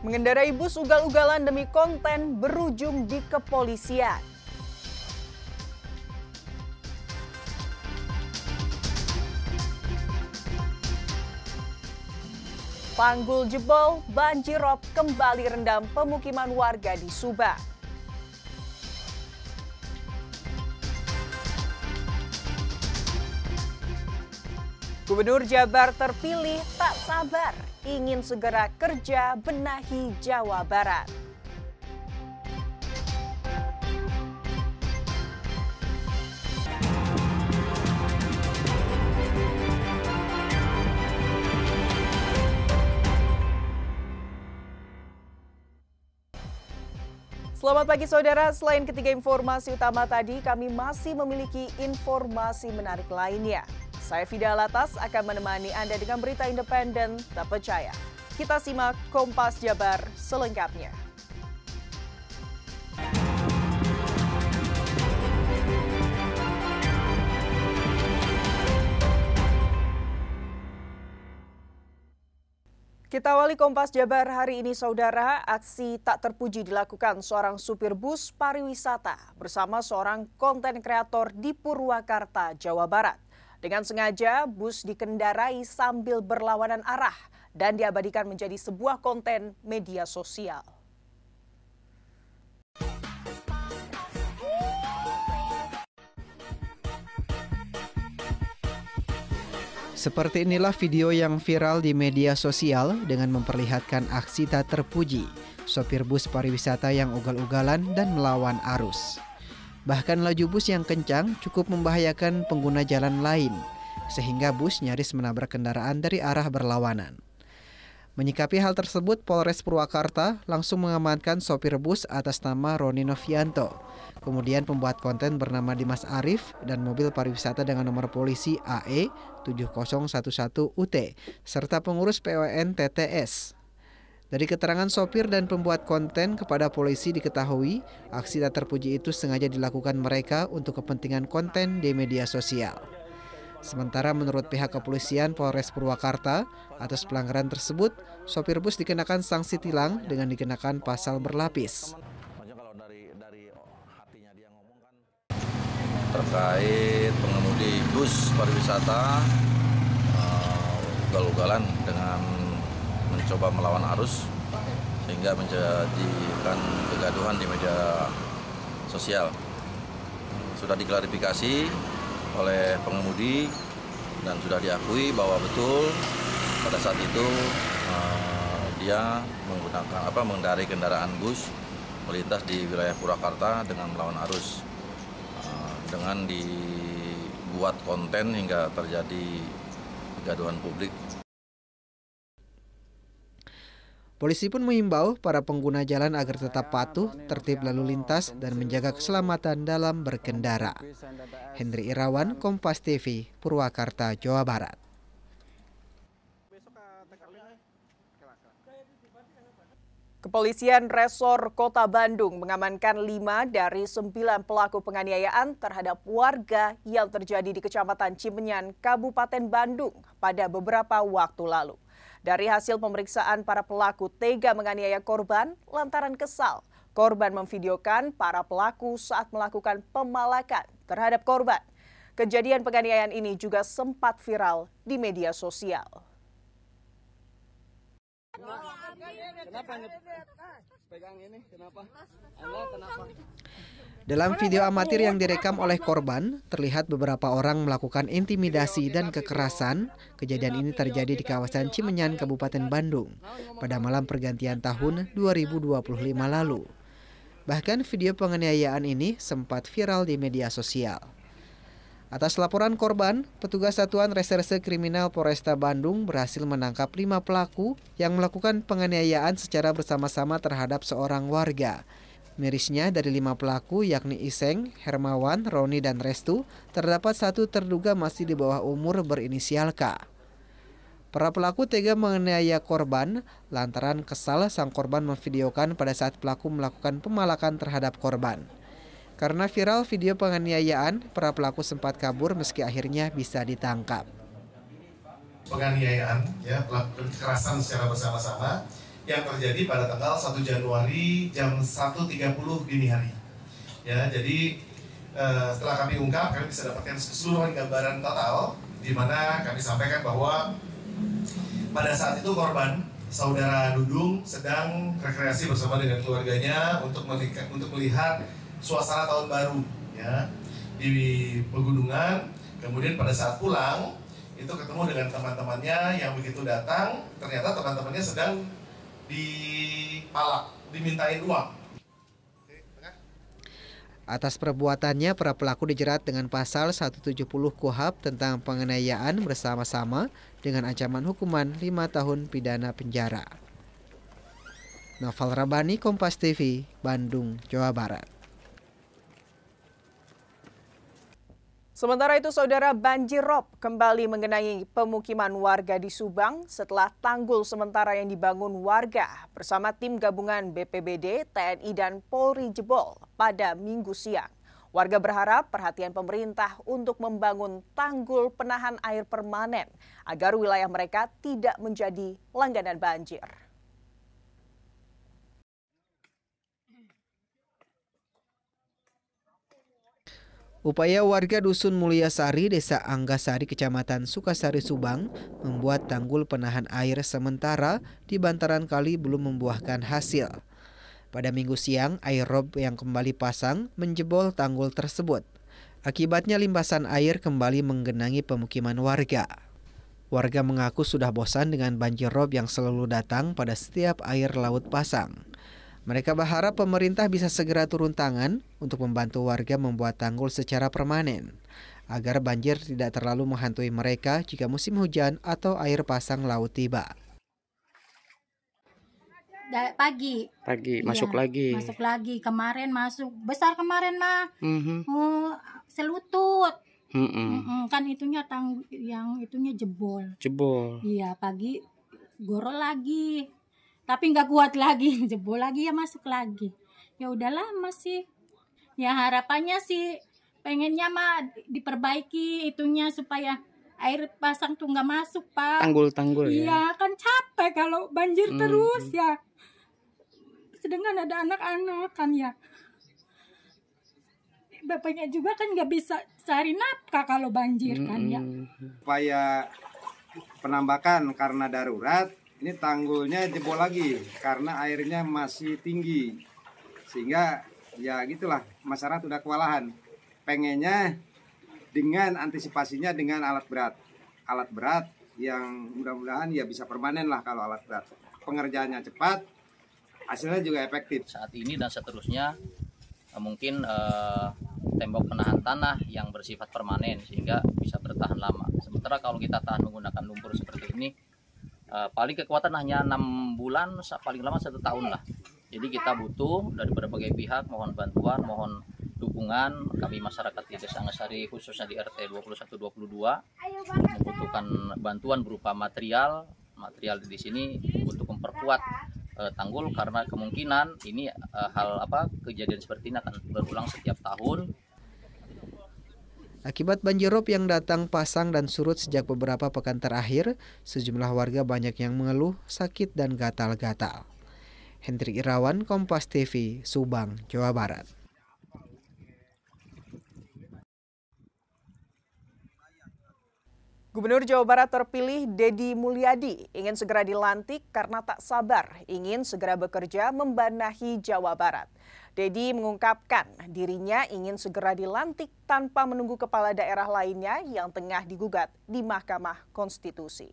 Mengendarai bus ugal-ugalan demi konten berujung di kepolisian. Panggul jebol, banjirop kembali rendam pemukiman warga di Subang. Gubernur Jabar terpilih tak sabar, ingin segera kerja benahi Jawa Barat. Selamat pagi saudara, selain ketiga informasi utama tadi, kami masih memiliki informasi menarik lainnya. Saya Fida Alatas akan menemani Anda dengan berita independen terpercaya. Kita simak Kompas Jabar selengkapnya. Kita awali Kompas Jabar hari ini saudara, aksi tak terpuji dilakukan seorang supir bus pariwisata bersama seorang konten kreator di Purwakarta, Jawa Barat. Dengan sengaja, bus dikendarai sambil berlawanan arah dan diabadikan menjadi sebuah konten media sosial. Seperti inilah video yang viral di media sosial dengan memperlihatkan aksi tak terpuji sopir bus pariwisata yang ugal-ugalan dan melawan arus. Bahkan laju bus yang kencang cukup membahayakan pengguna jalan lain, sehingga bus nyaris menabrak kendaraan dari arah berlawanan. Menyikapi hal tersebut, Polres Purwakarta langsung mengamankan sopir bus atas nama Roni Novianto, kemudian pembuat konten bernama Dimas Arif dan mobil pariwisata dengan nomor polisi AE 7011UT, serta pengurus PWN TTS. Dari keterangan sopir dan pembuat konten kepada polisi diketahui, aksi tak terpuji itu sengaja dilakukan mereka untuk kepentingan konten di media sosial. Sementara menurut pihak kepolisian Polres Purwakarta, atas pelanggaran tersebut, sopir bus dikenakan sanksi tilang dengan dikenakan pasal berlapis. Terkait pengemudi bus pariwisata ugal-ugalan dengan mencoba melawan arus sehingga menjadikan kegaduhan di media sosial. Sudah diklarifikasi oleh pengemudi dan sudah diakui bahwa betul pada saat itu dia mengendarai kendaraan bus melintas di wilayah Purwakarta dengan melawan arus dengan dibuat konten hingga terjadi kegaduhan publik. Polisi pun mengimbau para pengguna jalan agar tetap patuh, tertib lalu lintas, dan menjaga keselamatan dalam berkendara. Hendri Irawan, Kompas TV, Purwakarta, Jawa Barat. Kepolisian Resor Kota Bandung mengamankan 5 dari 9 pelaku penganiayaan terhadap warga yang terjadi di Kecamatan Cimenyan, Kabupaten Bandung pada beberapa waktu lalu. Dari hasil pemeriksaan, para pelaku tega menganiaya korban lantaran kesal. Korban memvideokan para pelaku saat melakukan pemalakan terhadap korban. Kejadian penganiayaan ini juga sempat viral di media sosial. Dalam video amatir yang direkam oleh korban, terlihat beberapa orang melakukan intimidasi dan kekerasan. Kejadian ini terjadi di kawasan Cimenyan, Kabupaten Bandung, pada malam pergantian tahun 2025 lalu. Bahkan video penganiayaan ini sempat viral di media sosial. Atas laporan korban, petugas Satuan Reserse Kriminal Polresta Bandung berhasil menangkap 5 pelaku yang melakukan penganiayaan secara bersama-sama terhadap seorang warga. Mirisnya, dari 5 pelaku yakni Iseng, Hermawan, Roni, dan Restu, terdapat 1 terduga masih di bawah umur berinisial K. Para pelaku tega menganiaya korban lantaran kesal sang korban memvideokan pada saat pelaku melakukan pemalakan terhadap korban. Karena viral video penganiayaan, para pelaku sempat kabur meski akhirnya bisa ditangkap. Penganiayaan, ya, kekerasan secara bersama-sama yang terjadi pada tanggal 1 Januari jam 1.30 dini hari. Ya, jadi setelah kami ungkap, kami bisa dapatkan keseluruhan gambaran total, di mana kami sampaikan bahwa pada saat itu korban, saudara Dudung, sedang rekreasi bersama dengan keluarganya untuk melihat suasana tahun baru, ya, di pegunungan. Kemudian pada saat pulang, itu ketemu dengan teman-temannya yang begitu datang, ternyata teman-temannya sedang dipalak, dimintain uang. Atas perbuatannya, para pelaku dijerat dengan pasal 170 KUHP tentang penganiayaan bersama-sama dengan ancaman hukuman 5 tahun pidana penjara. Noval Rabani, Kompas TV, Bandung, Jawa Barat. Sementara itu, saudara, banjir rob kembali mengenai pemukiman warga di Subang setelah tanggul sementara yang dibangun warga bersama tim gabungan BPBD, TNI, dan Polri jebol pada Minggu siang. Warga berharap perhatian pemerintah untuk membangun tanggul penahan air permanen agar wilayah mereka tidak menjadi langganan banjir. Upaya warga Dusun Mulyasari, Desa Anggasari, Kecamatan Sukasari, Subang, membuat tanggul penahan air sementara di bantaran kali belum membuahkan hasil. Pada Minggu siang, air rob yang kembali pasang menjebol tanggul tersebut. Akibatnya limpasan air kembali menggenangi pemukiman warga. Warga mengaku sudah bosan dengan banjir rob yang selalu datang pada setiap air laut pasang. Mereka berharap pemerintah bisa segera turun tangan untuk membantu warga membuat tanggul secara permanen, agar banjir tidak terlalu menghantui mereka jika musim hujan atau air pasang laut tiba. Pagi masuk lagi. Masuk lagi. Kemarin masuk besar kemarin mah. Selutut. Kan itunya yang itunya jebol. Iya, pagi gorol lagi. Tapi nggak kuat lagi, jebol lagi ya masuk lagi. Ya udahlah masih. Ya harapannya sih pengennya mah diperbaiki itunya supaya air pasang tuh nggak masuk, Pak. Tanggul ya. Iya, kan capek kalau banjir terus ya. Sedangkan ada anak-anak kan ya. Bapaknya juga kan nggak bisa cari nafkah kalau banjir kan ya. Upaya penambakan karena darurat, ini tanggulnya jebol lagi karena airnya masih tinggi. Sehingga ya gitulah, masyarakat udah kewalahan. Pengennya dengan antisipasinya dengan alat berat. Alat berat yang mudah-mudahan ya bisa permanen lah kalau alat berat. Pengerjaannya cepat, hasilnya juga efektif. Saat ini dan seterusnya mungkin tembok penahan tanah yang bersifat permanen sehingga bisa bertahan lama. Sementara kalau kita tahan menggunakan lumpur seperti ini, paling kekuatan hanya 6 bulan, paling lama 1 tahun lah. Jadi kita butuh dari berbagai pihak, mohon bantuan, mohon dukungan. Kami masyarakat di Desa Anggasari, khususnya di RT 21-22, membutuhkan bantuan berupa material di sini untuk memperkuat tanggul, karena kemungkinan ini kejadian seperti ini akan berulang setiap tahun. Akibat banjir rob yang datang pasang dan surut sejak beberapa pekan terakhir, sejumlah warga banyak yang mengeluh sakit dan gatal-gatal. Hendrik Irawan, Kompas TV, Subang, Jawa Barat. Gubernur Jawa Barat terpilih Deddy Mulyadi ingin segera dilantik karena tak sabar ingin segera bekerja membenahi Jawa Barat. Deddy mengungkapkan dirinya ingin segera dilantik tanpa menunggu kepala daerah lainnya yang tengah digugat di Mahkamah Konstitusi.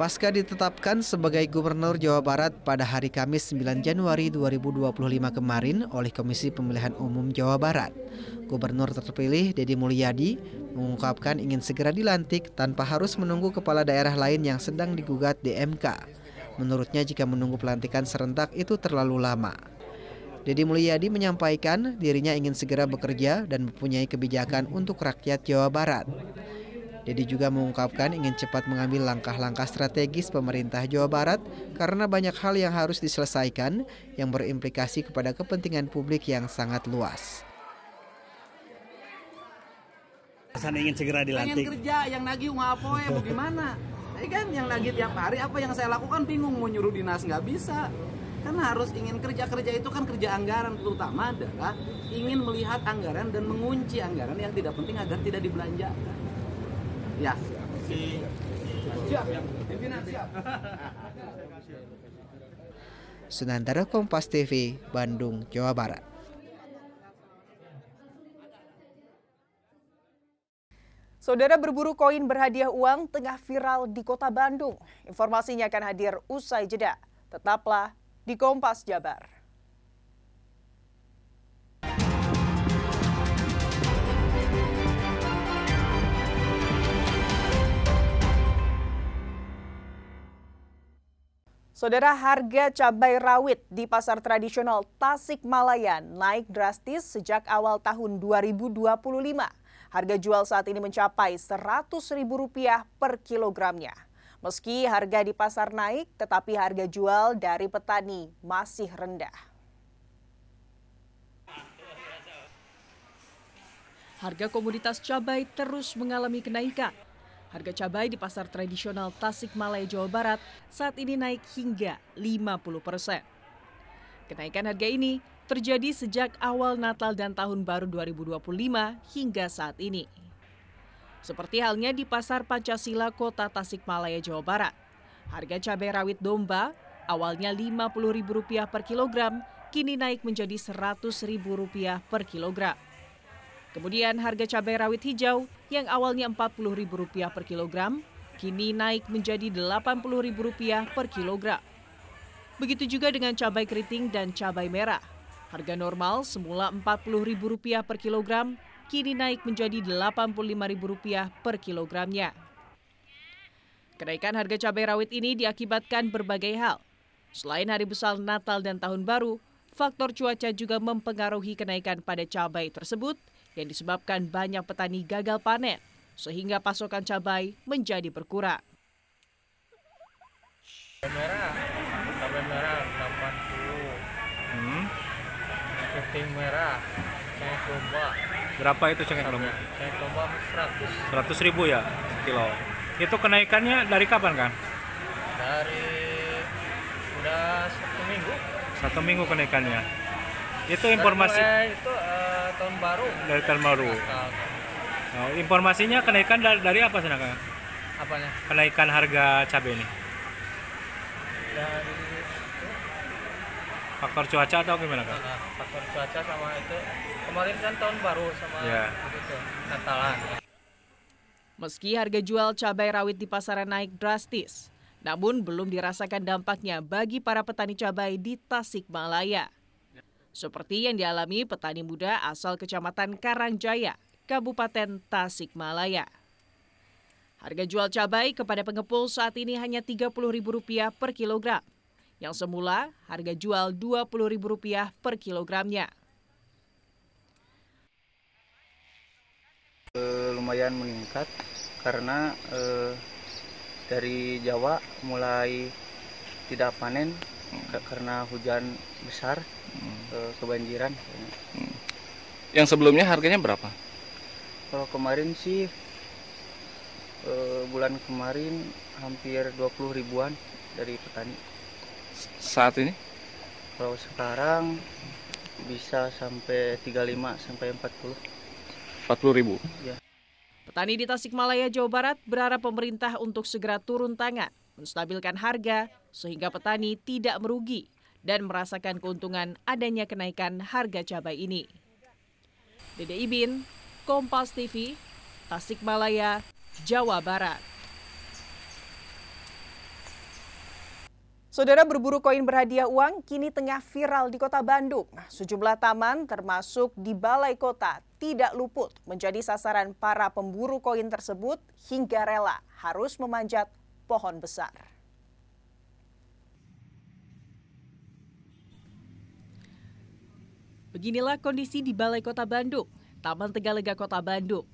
Pasca ditetapkan sebagai Gubernur Jawa Barat pada hari Kamis 9 Januari 2025 kemarin oleh Komisi Pemilihan Umum Jawa Barat, Gubernur terpilih Deddy Mulyadi mengungkapkan ingin segera dilantik tanpa harus menunggu kepala daerah lain yang sedang digugat di MK. Menurutnya jika menunggu pelantikan serentak itu terlalu lama. Deddy Mulyadi menyampaikan dirinya ingin segera bekerja dan mempunyai kebijakan untuk rakyat Jawa Barat. Deddy juga mengungkapkan ingin cepat mengambil langkah-langkah strategis pemerintah Jawa Barat karena banyak hal yang harus diselesaikan yang berimplikasi kepada kepentingan publik yang sangat luas. kesan ingin segera dilantik. Pengen kerja, yang nagih ngapoe bagaimana? Kan yang nagih tiap hari, apa yang saya lakukan bingung, mau nyuruh dinas nggak bisa. Kan harus ingin kerja itu kan kerja anggaran, terutama adalah ingin melihat anggaran dan mengunci anggaran yang tidak penting agar tidak dibelanjakan. Ya. Siap. Pimpinan siap. Sunandara, Kompas TV, Bandung, Jawa Barat. Saudara, berburu koin berhadiah uang tengah viral di Kota Bandung. Informasinya akan hadir usai jeda. Tetaplah di Kompas Jabar. Saudara, harga cabai rawit di pasar tradisional Tasikmalaya naik drastis sejak awal tahun 2025. Harga jual saat ini mencapai Rp100.000 per kilogramnya. Meski harga di pasar naik, tetapi harga jual dari petani masih rendah. Harga komoditas cabai terus mengalami kenaikan. Harga cabai di pasar tradisional Tasikmalaya, Jawa Barat saat ini naik hingga 50%. Kenaikan harga ini terjadi sejak awal Natal dan Tahun Baru 2025 hingga saat ini. Seperti halnya di Pasar Pancasila Kota Tasikmalaya, Jawa Barat. Harga cabai rawit domba awalnya Rp50.000 per kilogram, kini naik menjadi Rp100.000 per kilogram. Kemudian harga cabai rawit hijau yang awalnya Rp40.000 per kilogram, kini naik menjadi Rp80.000 per kilogram. Begitu juga dengan cabai keriting dan cabai merah. Harga normal semula Rp40.000 per kilogram, kini naik menjadi Rp85.000 per kilogramnya. Kenaikan harga cabai rawit ini diakibatkan berbagai hal. Selain hari besar Natal dan Tahun Baru, faktor cuaca juga mempengaruhi kenaikan pada cabai tersebut yang disebabkan banyak petani gagal panen, sehingga pasokan cabai menjadi berkurang. Cabai merah 80. Keriting merah, cengkeh domba. Berapa itu cengkeh domba? Cengkeh domba 100. 100.000 ya kilo. Itu kenaikannya dari kapan, Kang? Dari udah 1 minggu. 1 minggu kenaikannya. Itu informasi. Itu tahun baru. Dari tahun baru. Oh, informasinya kenaikan dari apa sih, Kang? Apanya? Kenaikan harga cabai ini? Dari faktor cuaca atau gimana, Kang? Faktor cuaca sama itu. Kemarin kan tahun baru sama begitu, Natalan. Meski harga jual cabai rawit di pasaran naik drastis, namun belum dirasakan dampaknya bagi para petani cabai di Tasikmalaya. Seperti yang dialami petani muda asal Kecamatan Karangjaya, Kabupaten Tasikmalaya. Harga jual cabai kepada pengepul saat ini hanya Rp30.000 per kilogram, yang semula harga jual Rp20.000 per kilogramnya. Lumayan meningkat karena dari Jawa mulai tidak panen karena hujan besar, kebanjiran. Yang sebelumnya harganya berapa? Kalau kemarin sih bulan kemarin hampir 20.000-an dari petani. Saat ini? Kalau sekarang bisa sampai 35 sampai 40. 40.000. Ya. Petani di Tasikmalaya, Jawa Barat berharap pemerintah untuk segera turun tangan, menstabilkan harga sehingga petani tidak merugi dan merasakan keuntungan adanya kenaikan harga cabai ini. Dede Ibin, Kompas TV, Tasikmalaya, Jawa Barat. Saudara, berburu koin berhadiah uang kini tengah viral di Kota Bandung. Sejumlah taman termasuk di Balai Kota tidak luput menjadi sasaran para pemburu koin tersebut hingga rela harus memanjat pohon besar. Beginilah kondisi di Balai Kota Bandung, Taman Tegalega Kota Bandung.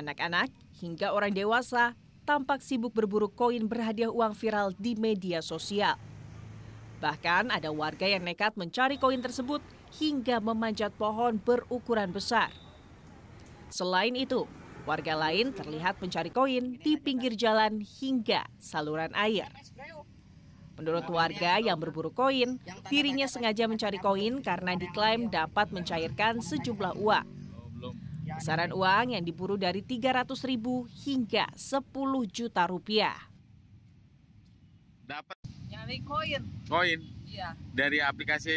Anak-anak hingga orang dewasa tampak sibuk berburu koin berhadiah uang viral di media sosial. Bahkan ada warga yang nekat mencari koin tersebut hingga memanjat pohon berukuran besar. Selain itu, Warga lain terlihat mencari koin di pinggir jalan hingga saluran air. Menurut warga yang berburu koin, dirinya sengaja mencari koin karena diklaim dapat mencairkan sejumlah uang. Besaran uang yang diburu dari 300.000 hingga 10 juta rupiah. Dapat nyari koin. Koin? Iya. Dari aplikasi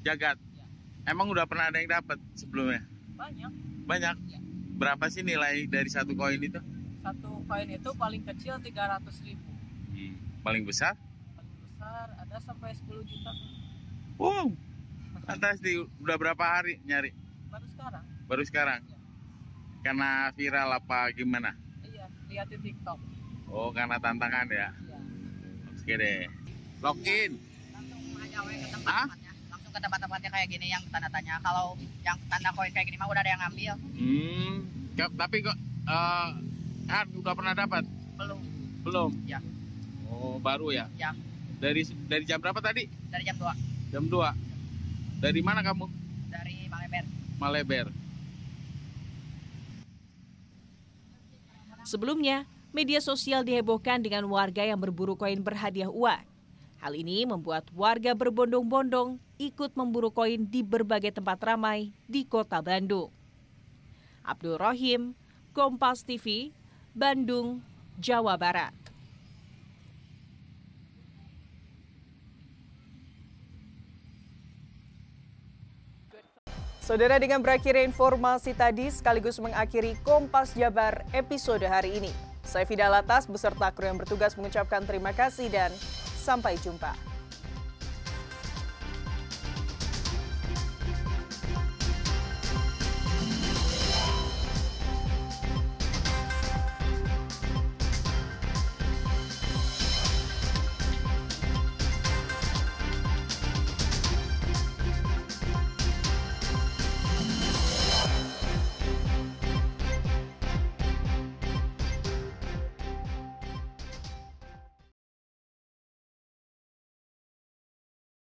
Jagat. Ya. Emang udah pernah ada yang dapat sebelumnya? Banyak. Banyak? Ya. Berapa sih nilai dari satu koin itu? Satu koin itu paling kecil 300.000. Paling besar? Paling besar ada sampai 10 juta. Wow, fantastis. Udah berapa hari nyari? Baru sekarang. Baru sekarang? Ya. Karena viral apa gimana? Iya, lihat di TikTok. Oh, karena tantangan ya? Iya. Oke deh. Login. Langsung aja ke tempat-tempatnya. Langsung ke tempat-tempatnya kayak gini yang tanda tanya. Kalau yang tanda koin kayak gini mah udah ada yang ngambil. Tapi kok udah pernah dapat? Belum? Ya. Oh, baru ya? Ya. Dari jam berapa tadi? Dari jam 2. Jam 2. Dari mana kamu? Dari Maleber. Maleber. Sebelumnya, media sosial dihebohkan dengan warga yang berburu koin berhadiah uang. Hal ini membuat warga berbondong-bondong ikut memburu koin di berbagai tempat ramai di Kota Bandung. Abdul Rohim, Kompas TV, Bandung, Jawa Barat. Saudara, dengan berakhirnya informasi tadi sekaligus mengakhiri Kompas Jabar episode hari ini. Saya Fida Latas beserta kru yang bertugas mengucapkan terima kasih dan sampai jumpa.